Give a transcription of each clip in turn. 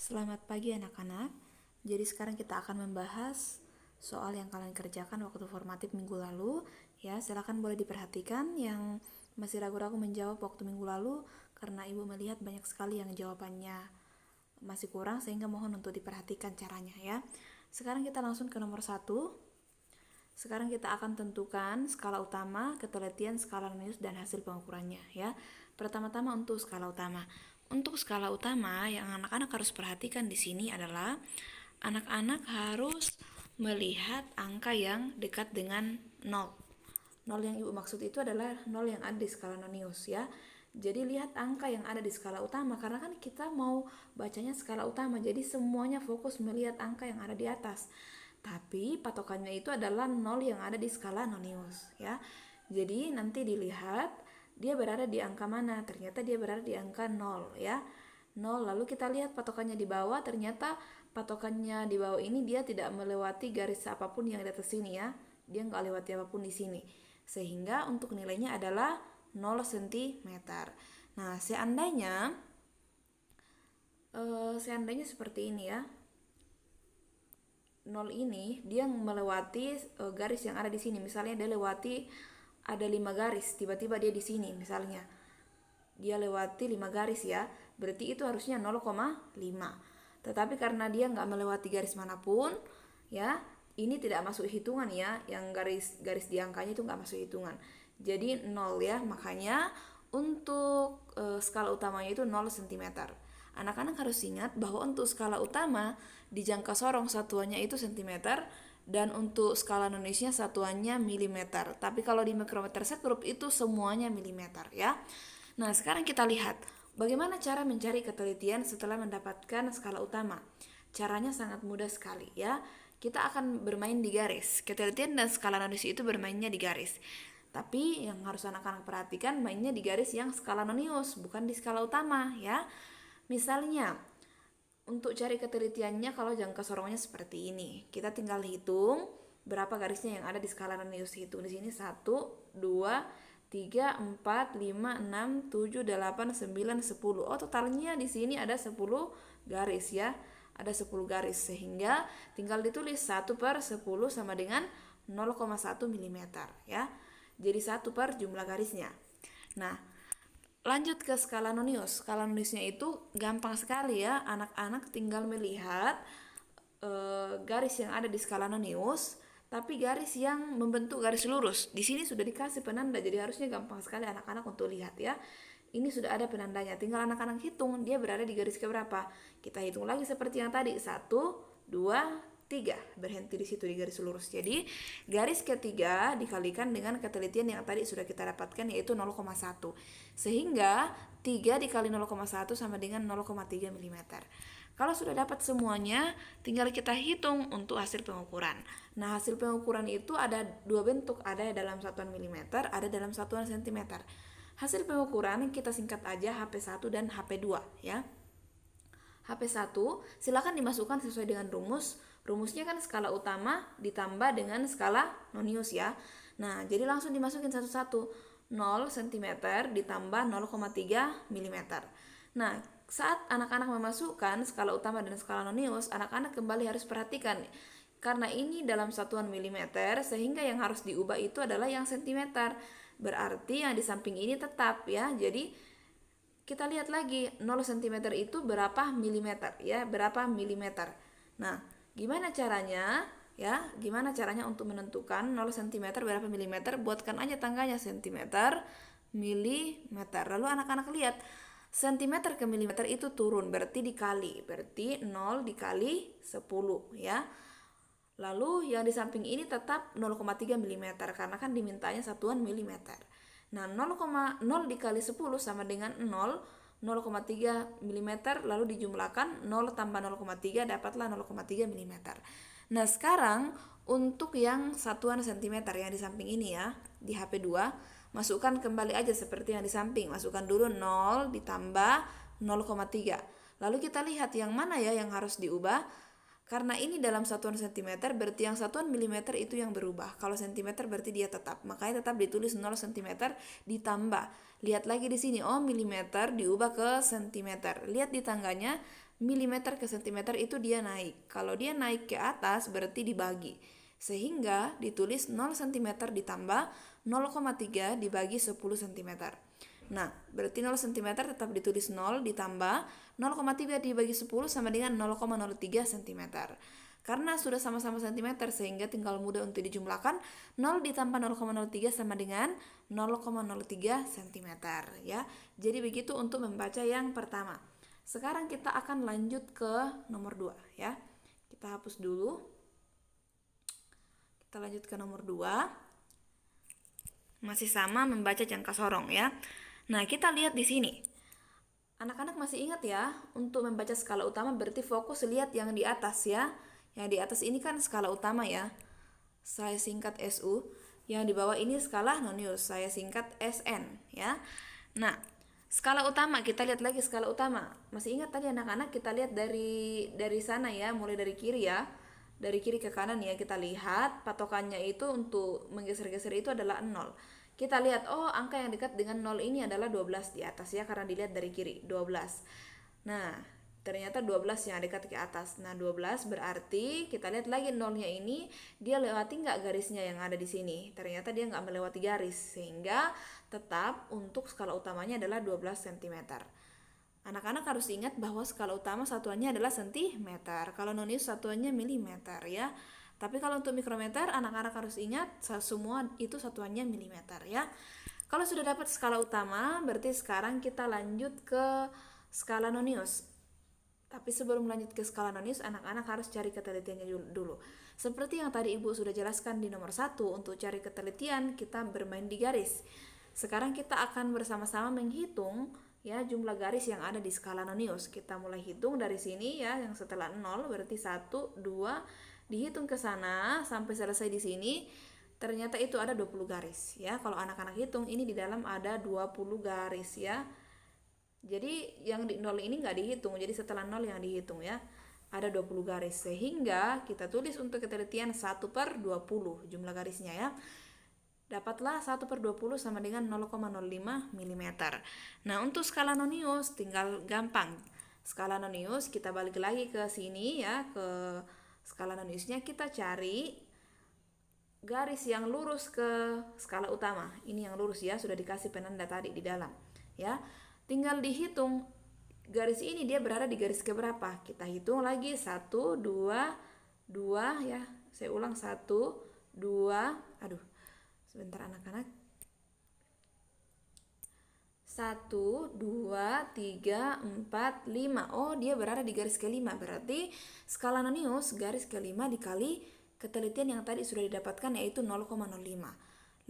Selamat pagi anak-anak. Jadi sekarang kita akan membahas soal yang kalian kerjakan waktu formatif minggu lalu. Ya, silakan boleh diperhatikan yang masih ragu-ragu menjawab waktu minggu lalu karena ibu melihat banyak sekali yang jawabannya masih kurang sehingga mohon untuk diperhatikan caranya ya. Sekarang kita langsung ke nomor 1. Sekarang kita akan tentukan skala utama, ketelitian, skala minus, dan hasil pengukurannya ya. Pertama-tama untuk skala utama. Untuk skala utama yang anak-anak harus perhatikan di sini adalah anak-anak harus melihat angka yang dekat dengan 0. 0 yang ibu maksud itu adalah 0 yang ada di skala nonius ya. Jadi lihat angka yang ada di skala utama karena kan kita mau bacanya skala utama. Jadi semuanya fokus melihat angka yang ada di atas. Tapi patokannya itu adalah 0 yang ada di skala nonius ya. Jadi nanti dilihat dia berada di angka mana. Ternyata dia berada di angka 0 ya. 0 lalu kita lihat patokannya di bawah, ternyata patokannya di bawah ini dia tidak melewati garis apapun yang di atas sini ya. Dia nggak lewati apapun di sini. Sehingga untuk nilainya adalah 0 cm. Nah, seandainya seperti ini ya. 0 ini dia melewati garis yang ada di sini. Misalnya dia lewati ada 5 garis, tiba-tiba dia di sini misalnya. Dia lewati 5 garis ya. Berarti itu harusnya 0,5. Tetapi karena dia nggak melewati garis manapun ya, ini tidak masuk hitungan ya. Yang garis di angkanya itu nggak masuk hitungan. Jadi 0 ya. Makanya untuk skala utamanya itu 0 cm. Anak-anak harus ingat bahwa untuk skala utama di jangka sorong satuannya itu cm dan untuk skala noniusnya satuannya milimeter. Tapi kalau di mikrometer sekrup itu semuanya milimeter ya. Nah, sekarang kita lihat bagaimana cara mencari ketelitian setelah mendapatkan skala utama. Caranya sangat mudah sekali ya. Kita akan bermain di garis. Ketelitian dan skala nonius itu bermainnya di garis. Tapi yang harus anak-anak perhatikan mainnya di garis yang skala nonius, bukan di skala utama ya. Misalnya, untuk cari ketelitiannya kalau jangka sorongnya seperti ini. Kita tinggal hitung berapa garisnya yang ada di skala nonius. Hitung di sini 1, 2, 3, 4, 5, 6, 7, 8, 9, 10. Oh, totalnya di sini ada 10 garis ya. Ada 10 garis sehingga tinggal ditulis 1 per 10 sama dengan 0,1 mm ya. Jadi 1 per jumlah garisnya. Nah, lanjut ke skala nonius. Skala noniusnya itu gampang sekali ya. Anak-anak tinggal melihat garis yang ada di skala nonius, tapi garis yang membentuk garis lurus. Di sini sudah dikasih penanda, jadi harusnya gampang sekali anak-anak untuk lihat ya. Ini sudah ada penandanya. Tinggal anak-anak hitung dia berada di garis keberapa. Kita hitung lagi seperti yang tadi. 1, 2, 3. Berhenti di situ di garis lurus. Jadi garis ketiga dikalikan dengan ketelitian yang tadi sudah kita dapatkan yaitu 0,1. Sehingga 3 dikali 0,1 sama dengan 0,3 mm. Kalau sudah dapat semuanya, tinggal kita hitung untuk hasil pengukuran. Nah, hasil pengukuran itu ada dua bentuk, ada dalam satuan milimeter, ada dalam satuan sentimeter. Hasil pengukuran kita singkat aja HP1 dan HP2 ya. HP1 silakan dimasukkan sesuai dengan rumus. Rumusnya kan skala utama ditambah dengan skala nonius ya. Nah, jadi langsung dimasukin satu-satu. 0 cm ditambah 0,3 mm. Nah, saat anak-anak memasukkan skala utama dan skala nonius, anak-anak kembali harus perhatikan karena ini dalam satuan milimeter sehingga yang harus diubah itu adalah yang sentimeter. Berarti yang di samping ini tetap ya. Jadi kita lihat lagi 0 cm itu berapa milimeter ya, berapa milimeter. Nah, gimana caranya? Ya, gimana caranya untuk menentukan 0 cm berapa milimeter? Buatkan aja tanggalnya sentimeter, milimeter. Lalu anak-anak lihat sentimeter ke milimeter itu turun, berarti dikali. Berarti 0 dikali 10 ya. Lalu yang di samping ini tetap 0,3 mm karena kan dimintanya satuan milimeter. Nah, 0,0 dikali 10 sama dengan 0,3 mm lalu dijumlahkan 0 tambah 0,3 dapatlah 0,3 mm. Nah, sekarang untuk yang satuan sentimeter yang di samping ini ya, di HP2, masukkan kembali aja seperti yang di samping. Masukkan dulu 0 ditambah 0,3. Lalu kita lihat yang mana ya yang harus diubah. Karena ini dalam satuan sentimeter, berarti yang satuan milimeter itu yang berubah. Kalau sentimeter berarti dia tetap. Makanya tetap ditulis 0 cm ditambah. Lihat lagi di sini, oh milimeter diubah ke sentimeter. Lihat di tangganya, milimeter ke sentimeter itu dia naik. Kalau dia naik ke atas berarti dibagi. Sehingga ditulis 0 cm ditambah 0,3 dibagi 10 cm. Nah, berarti 0 cm tetap ditulis 0 ditambah 0,3 dibagi 10 sama dengan 0,03 cm. Karena sudah sama-sama centimeter sehingga tinggal mudah untuk dijumlahkan. 0 ditambah 0,03 sama dengan 0,03 cm ya. Jadi begitu untuk membaca yang pertama. Sekarang kita akan lanjut ke nomor 2 ya. Kita hapus dulu. Kita lanjut ke nomor 2. Masih sama membaca jangka sorong ya. Nah, kita lihat di sini. Anak-anak masih ingat ya, untuk membaca skala utama berarti fokus lihat yang di atas ya. Yang di atas ini kan skala utama ya. Saya singkat SU. Yang di bawah ini skala nonius. Saya singkat SN ya. Nah, skala utama, kita lihat lagi skala utama. Masih ingat tadi anak-anak kita lihat dari sana ya, mulai dari kiri ya. Dari kiri ke kanan ya, kita lihat patokannya itu untuk menggeser-geser itu adalah 0. Kita lihat, oh angka yang dekat dengan 0 ini adalah 12 di atas ya, karena dilihat dari kiri, 12. Nah, ternyata 12 yang dekat ke atas. Nah, 12 berarti kita lihat lagi 0-nya ini, dia lewati nggak garisnya yang ada di sini? Ternyata dia nggak melewati garis, sehingga tetap untuk skala utamanya adalah 12 cm. Anak-anak harus ingat bahwa skala utama satuannya adalah sentimeter. Kalau nonius satuannya milimeter ya. Tapi kalau untuk mikrometer, anak-anak harus ingat semua itu satuannya milimeter ya. Kalau sudah dapat skala utama, berarti sekarang kita lanjut ke skala nonius. Tapi sebelum lanjut ke skala nonius, anak-anak harus cari ketelitiannya dulu. Seperti yang tadi Ibu sudah jelaskan di nomor 1, untuk cari ketelitian kita bermain di garis. Sekarang kita akan bersama-sama menghitung ya jumlah garis yang ada di skala nonius. Kita mulai hitung dari sini ya, yang setelah 0 berarti 1, 2, dihitung ke sana sampai selesai di sini. Ternyata itu ada 20 garis ya. Kalau anak-anak hitung ini di dalam ada 20 garis ya. Jadi yang di 0 ini nggak dihitung, jadi setelah 0 yang dihitung ya. Ada 20 garis, sehingga kita tulis untuk ketelitian 1/20 jumlah garisnya ya. Dapatlah 1/20 sama dengan 0,05 mm. Nah, untuk skala nonius tinggal gampang. Skala nonius kita balik lagi ke sini ya, ke skala noniusnya kita cari garis yang lurus ke skala utama. Ini yang lurus ya, sudah dikasih penanda tadi di dalam ya. Tinggal dihitung garis ini dia berada di garis keberapa. Kita hitung lagi 1, 2, 2 ya. Saya ulang 1, 2. Aduh, sebentar anak-anak. 1, 2, 3, 4, 5. Oh, dia berada di garis kelima. Berarti skala nonius garis kelima dikali ketelitian yang tadi sudah didapatkan yaitu 0,05.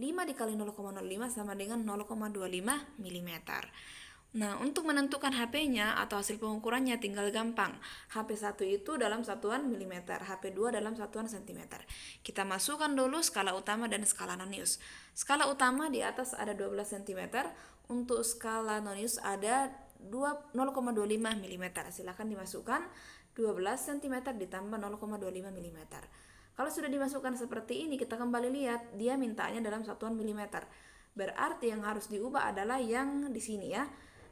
5 dikali 0,05 sama dengan 0,25 mm. Nah, untuk menentukan HP-nya atau hasil pengukurannya tinggal gampang. HP1 itu dalam satuan milimeter, HP2 dalam satuan sentimeter. Kita masukkan dulu skala utama dan skala nonius. Skala utama di atas ada 12 cm, untuk skala nonius ada 0,25 mm. Silakan dimasukkan 12 cm ditambah 0,25 mm. Kalau sudah dimasukkan seperti ini, kita kembali lihat dia mintanya dalam satuan milimeter. Berarti yang harus diubah adalah yang di sini ya.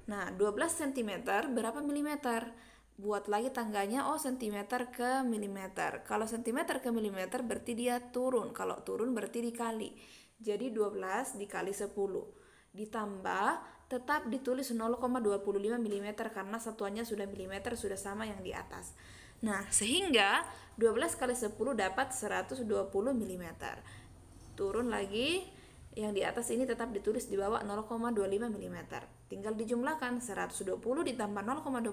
Nah, 12 cm berapa milimeter? Buat lagi tangganya, oh centimeter ke milimeter. Kalau centimeter ke milimeter berarti dia turun. Kalau turun berarti dikali. Jadi 12 dikali 10. Ditambah, tetap ditulis 0,25 mm karena satuannya sudah milimeter, sudah sama yang di atas. Nah, sehingga 12 kali 10 dapat 120 mm. Turun lagi, yang di atas ini tetap ditulis di bawah 0,25 mm. Tinggal dijumlahkan 120 ditambah 0,25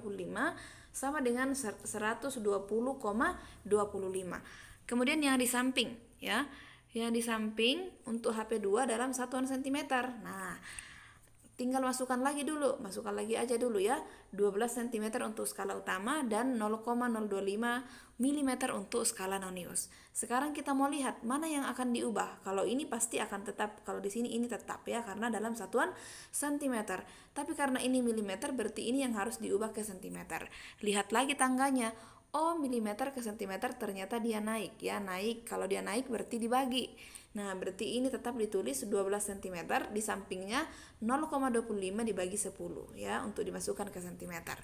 sama dengan 120,25. Kemudian yang di samping ya. Yang di samping untuk HP2 dalam satuan sentimeter. Nah, tinggal masukkan lagi aja dulu ya. 12 cm untuk skala utama dan 0,025 mm untuk skala nonius. Sekarang kita mau lihat mana yang akan diubah. Kalau ini pasti akan tetap, kalau di sini ini tetap ya karena dalam satuan centimeter. Tapi karena ini milimeter berarti ini yang harus diubah ke centimeter. Lihat lagi tangganya. oh milimeter ke sentimeter ternyata dia naik ya, naik. Kalau dia naik berarti dibagi. Nah, berarti ini tetap ditulis 12 cm, di sampingnya 0,25 dibagi 10 ya, untuk dimasukkan ke sentimeter.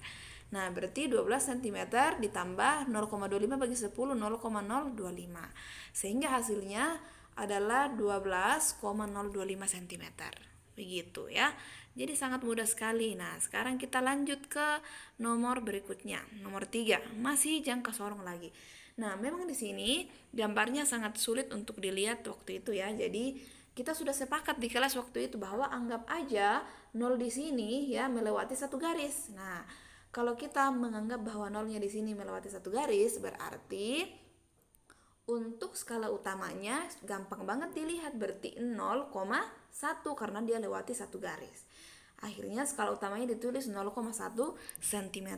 Nah, berarti 12 cm ditambah 0,25 bagi 10, 0,025. Sehingga hasilnya adalah 12,025 cm. Begitu ya. Jadi sangat mudah sekali. Nah, sekarang kita lanjut ke nomor berikutnya. Nomor 3, masih jangka sorong lagi. Nah, memang di sini gambarnya sangat sulit untuk dilihat waktu itu ya. Jadi kita sudah sepakat di kelas waktu itu bahwa anggap aja 0 di sini ya melewati satu garis. Nah, kalau kita menganggap bahwa nolnya di sini melewati satu garis, berarti untuk skala utamanya gampang banget dilihat, berarti 0,1 karena dia lewati satu garis. Akhirnya skala utamanya ditulis 0,1 cm.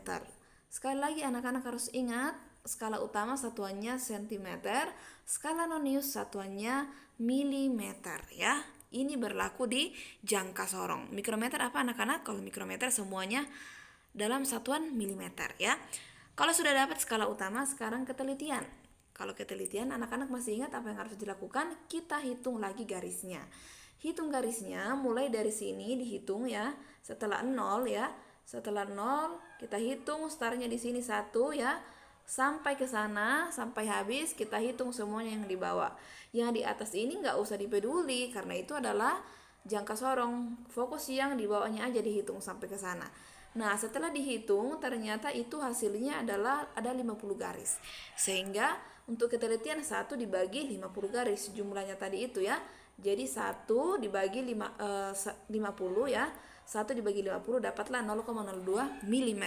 Sekali lagi anak-anak harus ingat, skala utama satuannya cm, skala nonius satuannya milimeter ya. Ini berlaku di jangka sorong. Mikrometer apa anak-anak? Kalau mikrometer semuanya dalam satuan milimeter ya. Kalau sudah dapat skala utama, sekarang ketelitian. Kalau ketelitian anak-anak masih ingat apa yang harus dilakukan? Kita hitung lagi garisnya. Hitung garisnya mulai dari sini dihitung ya. Setelah 0 ya. Setelah 0 kita hitung startnya di sini 1 ya. Sampai ke sana, sampai habis kita hitung semuanya yang di bawah. Yang di atas ini nggak usah dipeduli karena itu adalah jangka sorong. Fokus yang di bawahnya aja dihitung sampai ke sana. Nah, setelah dihitung ternyata itu hasilnya adalah ada 50 garis. Sehingga untuk ketelitian 1 dibagi 50 garis jumlahnya tadi itu ya. Jadi 1 dibagi 50 ya. 1 dibagi 50 dapatlah 0,02 mm.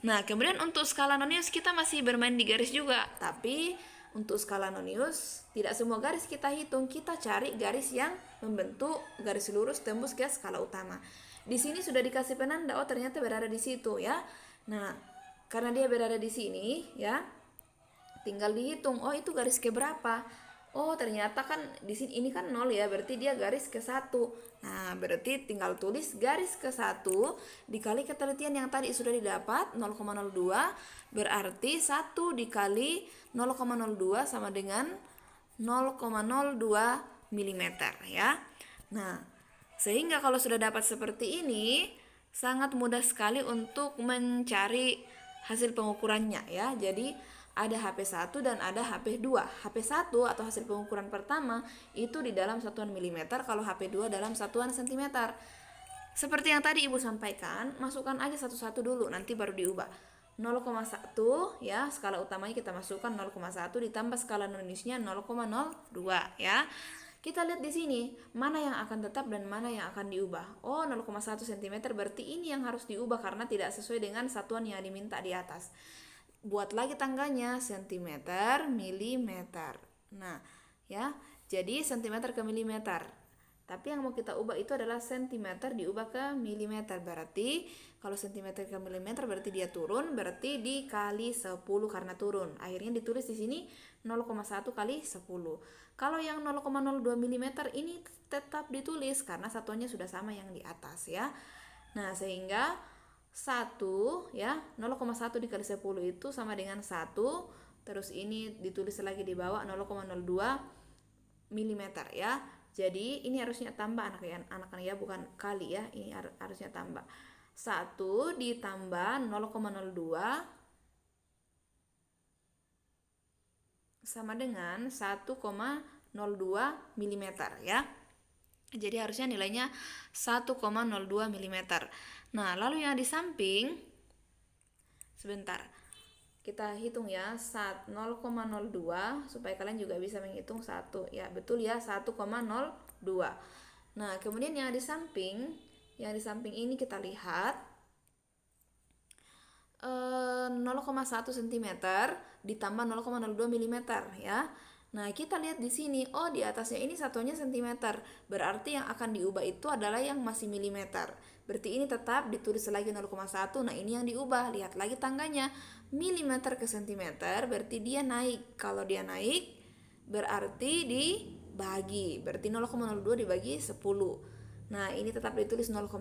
Nah, kemudian untuk skala nonius kita masih bermain di garis juga. Tapi untuk skala nonius tidak semua garis kita hitung. Kita cari garis yang membentuk garis lurus tembus ke skala utama. Di sini sudah dikasih penanda, oh ternyata berada di situ ya. Nah, karena dia berada di sini ya, tinggal dihitung, oh itu garis ke berapa? Oh ternyata kan di sini ini kan 0 ya, berarti dia garis ke 1. Nah, berarti tinggal tulis garis ke 1 dikali ketelitian yang tadi sudah didapat 0,02, berarti 1 dikali 0,02 sama dengan 0,02 mm ya. Nah, sehingga kalau sudah dapat seperti ini, sangat mudah sekali untuk mencari hasil pengukurannya ya. Jadi ada HP1 dan ada HP2. HP1 atau hasil pengukuran pertama itu di dalam satuan milimeter, kalau HP2 dalam satuan sentimeter. Seperti yang tadi Ibu sampaikan, masukkan aja satu-satu dulu, nanti baru diubah. 0,1 ya, skala utamanya kita masukkan 0,1 ditambah skala noniusnya 0,02 ya. Kita lihat di sini, mana yang akan tetap dan mana yang akan diubah. Oh, 0,1 cm berarti ini yang harus diubah karena tidak sesuai dengan satuan yang diminta di atas. Buat lagi tangganya, sentimeter, milimeter. Nah, ya, jadi sentimeter ke milimeter. Tapi yang mau kita ubah itu adalah sentimeter diubah ke milimeter. Berarti kalau sentimeter ke milimeter berarti dia turun, berarti dikali 10 karena turun. Akhirnya ditulis di sini 0,1 kali 10. Kalau yang 0,02 mm ini tetap ditulis karena satuannya sudah sama yang di atas ya. Nah, sehingga 1 ya, 0,1 dikali 10 itu sama dengan 1. Terus ini ditulis lagi di bawah 0,02 mm ya. Jadi ini harusnya tambah anak-anak ya, bukan kali ya. Ini harusnya tambah. 1 ditambah 0,02 sama dengan 1,02 mm ya. Jadi harusnya nilainya 1,02 mm. Nah, lalu yang di samping, sebentar, kita hitung ya, 0,02 supaya kalian juga bisa menghitung 1 ya, betul ya, 1,02. Nah, kemudian yang di samping ini kita lihat 0,1 cm ditambah 0,02 mm ya. Nah, kita lihat di sini, oh di atasnya ini satuannya cm, berarti yang akan diubah itu adalah yang masih milimeter. Berarti ini tetap ditulis lagi 0,1. Nah, ini yang diubah, lihat lagi tangganya, milimeter ke sentimeter, berarti dia naik. Kalau dia naik berarti dibagi, berarti 0,02 dibagi 10. Nah, ini tetap ditulis 0,1.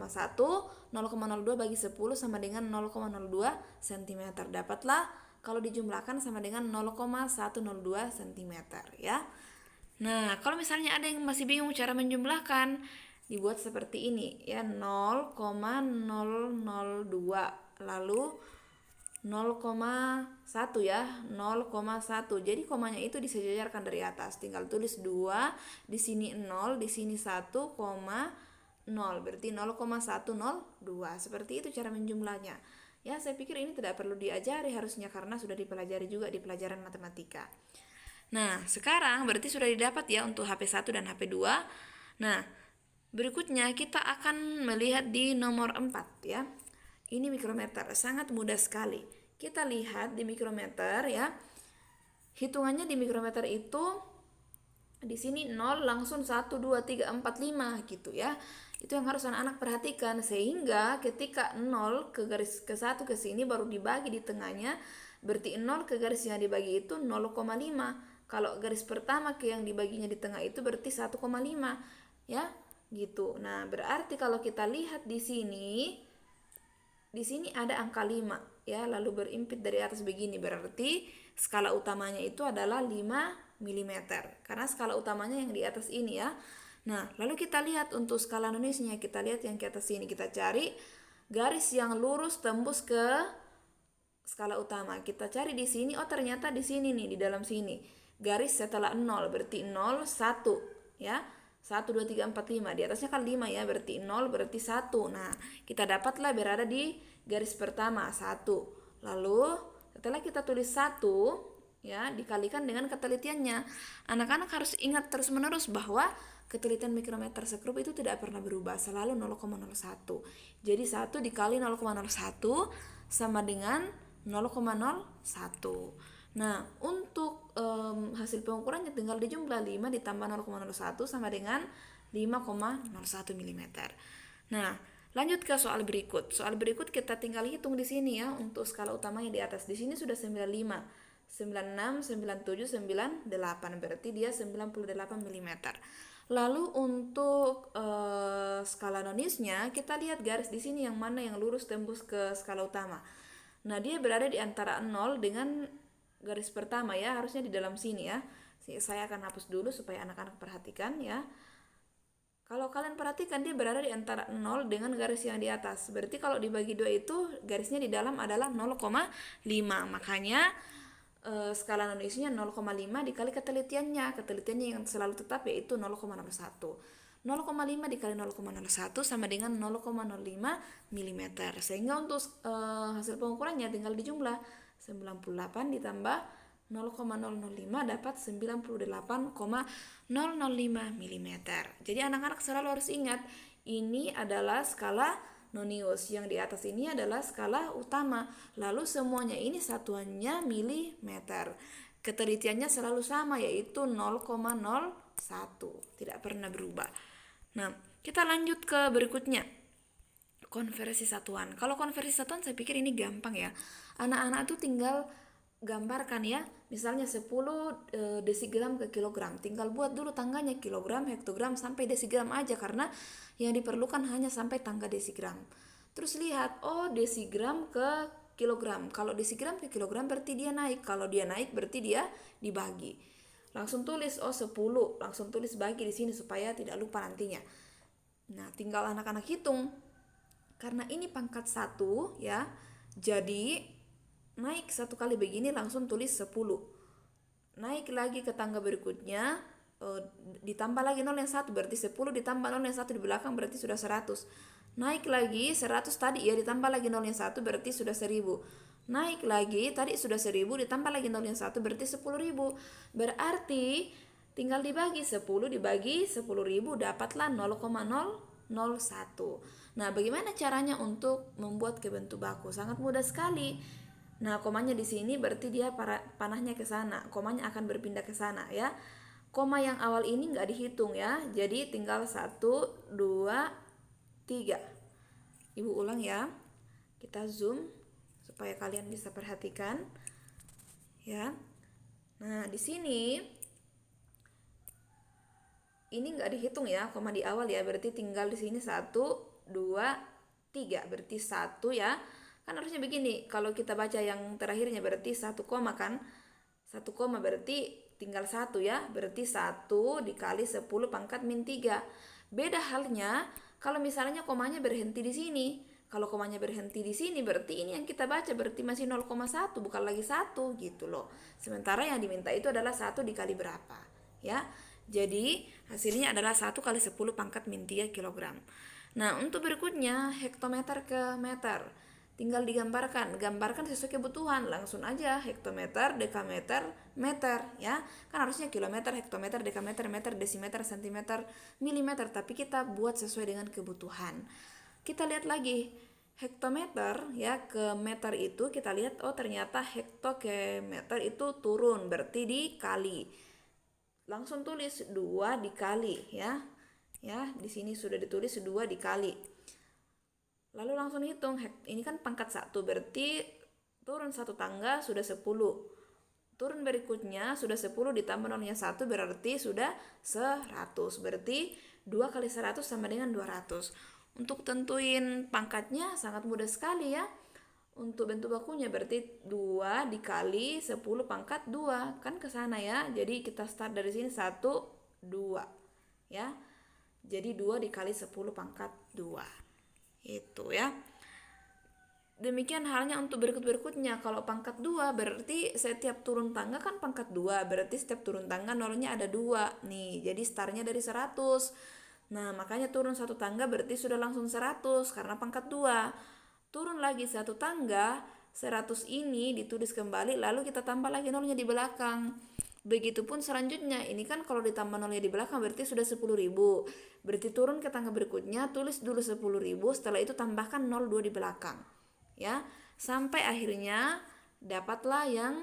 0,02 bagi 10 sama dengan 0,02 cm. Dapatlah kalau dijumlahkan sama dengan 0,102 cm ya. Nah, kalau misalnya ada yang masih bingung cara menjumlahkan, dibuat seperti ini ya, 0,002 lalu 0,1 ya, 0,1. Jadi komanya itu disejajarkan dari atas. Tinggal tulis 2, di sini 0, di sini 1,0. Berarti 0,102. Seperti itu cara menjumlahnya. Ya, saya pikir ini tidak perlu diajari harusnya karena sudah dipelajari juga di pelajaran matematika. Nah, sekarang berarti sudah didapat ya untuk HP1 dan HP2. Nah, berikutnya kita akan melihat di nomor 4 ya. Ini mikrometer, sangat mudah sekali. Kita lihat di mikrometer ya. Hitungannya di mikrometer itu di sini 0 langsung 1 2 3 4 5 gitu ya. Itu yang harus anak-anak perhatikan, sehingga ketika 0 ke garis ke 1 ke sini baru dibagi di tengahnya, berarti 0 ke garis yang dibagi itu 0,5. Kalau garis pertama ke yang dibaginya di tengah itu berarti 1,5 ya, gitu. Nah, berarti kalau kita lihat di sini ada angka 5 ya, lalu berimpit dari atas begini, berarti skala utamanya itu adalah 5 mm karena skala utamanya yang di atas ini ya. Nah, lalu kita lihat untuk skala nonisnya, kita lihat yang ke atas sini, kita cari garis yang lurus tembus ke skala utama. Kita cari di sini, oh ternyata di sini nih, di dalam sini. Garis setelah 0 berarti 0 1 ya. 1 2 3 4 5. Di atasnya kan 5 ya, berarti 0 berarti 1. Nah, kita dapatlah berada di garis pertama 1. Lalu setelah kita tulis 1 ya, dikalikan dengan ketelitiannya. Anak-anak harus ingat terus-menerus bahwa ketelitian mikrometer sekrup itu tidak pernah berubah, selalu 0,01. Jadi 1 dikali 0,01 sama dengan 0,01. Nah, untuk hasil pengukurannya tinggal dijumlah 5 ditambah 0,01 sama dengan 5,01 mm. Nah, lanjut ke soal berikut. Soal berikut kita tinggal hitung di sini ya untuk skala utamanya di atas. Di sini sudah 95, 96, 97, 98. Berarti dia 98 mm. Lalu untuk skala nonisnya, kita lihat garis di sini yang mana yang lurus tembus ke skala utama. Nah, dia berada di antara 0 dengan garis pertama ya, harusnya di dalam sini ya. Saya akan hapus dulu supaya anak-anak perhatikan ya. Kalau kalian perhatikan dia berada di antara 0 dengan garis yang di atas. Berarti kalau dibagi 2 itu garisnya di dalam adalah 0,5. Makanya skala nonisnya 0,5 dikali ketelitiannya. Ketelitiannya yang selalu tetap yaitu 0,01. 0,5 dikali 0,01 sama dengan 0,05 mm. Sehingga untuk hasil pengukurannya tinggal dijumlah 98 ditambah 0,005 dapat 98,005 mm. Jadi anak-anak selalu harus ingat, ini adalah skala nonius, yang di atas ini adalah skala utama, lalu semuanya ini satuannya milimeter. Ketelitiannya selalu sama yaitu 0,01, tidak pernah berubah. Nah, kita lanjut ke berikutnya, konversi satuan. Kalau konversi satuan saya pikir ini gampang ya. Anak-anak tuh tinggal gambarkan ya, misalnya 10 desigram ke kilogram, tinggal buat dulu tangganya kilogram, hektogram sampai desigram aja, karena yang diperlukan hanya sampai tangga desigram. Terus lihat, oh desigram ke kilogram, kalau desigram ke kilogram berarti dia naik, kalau dia naik berarti dia dibagi. Langsung tulis, oh 10, langsung tulis bagi di sini supaya tidak lupa nantinya. Nah, tinggal anak-anak hitung. Karena ini pangkat 1 ya, jadi naik satu kali begini langsung tulis 10. Naik lagi ke tangga berikutnya, ditambah lagi 0 yang 1 berarti 10, ditambah 0 yang 1 di belakang berarti sudah 100. Naik lagi 100 tadi ya, ditambah lagi 0 yang 1 berarti sudah 1000. Naik lagi tadi sudah 1000, ditambah lagi 0 yang 1 berarti 10.000. Berarti tinggal dibagi 10 dibagi 10.000 dapatlah 0,001. Nah, bagaimana caranya untuk membuat kebentuk baku? Sangat mudah sekali. Nah, komanya di sini berarti dia panahnya ke sana, komanya akan berpindah ke sana ya. Koma yang awal ini nggak dihitung ya, jadi tinggal 1, 2, 3. Ibu ulang ya, kita zoom supaya kalian bisa perhatikan ya. Nah, di sini ini nggak dihitung ya, koma di awal ya, berarti tinggal di sini 1, 2, 3, berarti 1 ya, Kan harusnya begini, kalau kita baca yang terakhirnya berarti 1 koma kan. 1 koma berarti tinggal 1 ya. Berarti 1 dikali 10 pangkat min 3. Beda halnya kalau misalnya komanya berhenti di sini. Kalau komanya berhenti di sini berarti ini yang kita baca berarti masih 0,1 bukan lagi 1 gitu loh. Sementara yang diminta itu adalah 1 dikali berapa ya. Jadi hasilnya adalah 1 kali 10 pangkat min 3 kilogram. Nah, untuk berikutnya hektometer ke meter. Tinggal gambarkan sesuai kebutuhan, langsung aja hektometer, dekameter, meter ya. Kan harusnya kilometer, hektometer, dekameter, meter, desimeter, sentimeter, milimeter, tapi kita buat sesuai dengan kebutuhan. Kita lihat lagi hektometer ya ke meter itu kita lihat oh ternyata hekto ke meter itu turun berarti dikali. Langsung tulis 2 dikali ya. Ya, di sini sudah ditulis 2 dikali. Lalu langsung hitung, ini kan pangkat 1 berarti turun 1 tangga sudah 10. Turun berikutnya sudah 10 ditambah nolnya 1 berarti sudah 100. Berarti 2 kali 100 sama dengan 200. Untuk tentuin pangkatnya sangat mudah sekali ya. Untuk bentuk bakunya berarti 2 dikali 10 pangkat 2. Kan ke sana ya. Jadi kita start dari sini 1, 2. Ya. Jadi 2 dikali 10 pangkat 2. Itu ya. Demikian halnya untuk berikutnya. Kalau pangkat 2 berarti setiap turun tangga kan pangkat 2. Berarti setiap turun tangga nolnya ada 2. Nih, jadi startnya dari 100. Nah, makanya turun 1 tangga berarti sudah langsung 100 karena pangkat 2. Turun lagi 1 tangga, 100 ini ditulis kembali lalu kita tambah lagi nolnya di belakang. Begitupun selanjutnya, ini kan kalau ditambah nolnya di belakang berarti sudah 10.000. Berarti turun ke tangga berikutnya, tulis dulu 10.000, setelah itu tambahkan 02 di belakang. Ya, sampai akhirnya dapatlah yang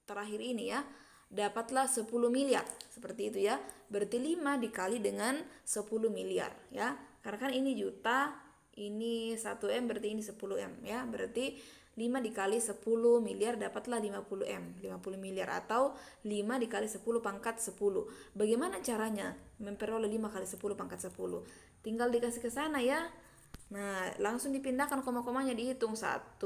terakhir ini ya. Dapatlah 10 miliar. Seperti itu ya. Berarti 5 dikali dengan 10 miliar ya. Karena kan ini juta, ini 1M berarti ini 10M ya. Berarti 5 dikali 10 miliar dapatlah 50M, 50 miliar atau 5 dikali 10 pangkat 10. Bagaimana caranya memperoleh 5 kali 10 pangkat 10? Tinggal dikasih ke sana ya. Nah, langsung dipindahkan koma-komanya dihitung 1,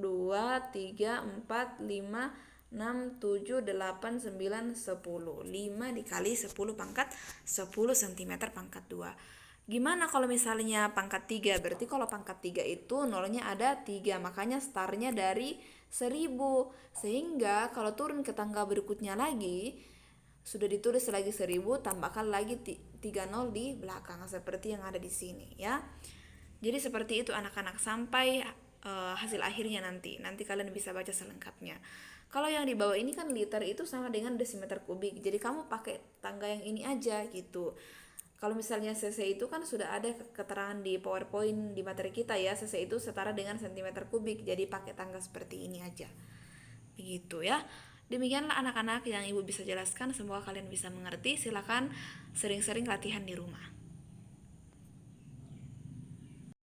2, 3, 4, 5, 6, 7, 8, 9, 10. 5 dikali 10 pangkat 10 cm pangkat 2. Gimana kalau misalnya pangkat 3? Berarti kalau pangkat 3 itu nolnya ada 3. Makanya startnya dari 1000. Sehingga kalau turun ke tangga berikutnya lagi, sudah ditulis lagi 1000, tambahkan lagi 3 nol di belakang. Seperti yang ada di sini ya. Jadi seperti itu anak-anak sampai hasil akhirnya nanti. Nanti kalian bisa baca selengkapnya. Kalau yang di bawah ini kan liter itu sama dengan desimeter kubik. Jadi kamu pakai tangga yang ini aja gitu. Kalau misalnya cc itu kan sudah ada keterangan di PowerPoint di materi kita ya, cc itu setara dengan cm kubik, jadi pakai tangga seperti ini aja. Begitu ya. Demikianlah anak-anak yang Ibu bisa jelaskan, semoga kalian bisa mengerti. Silakan sering-sering latihan di rumah.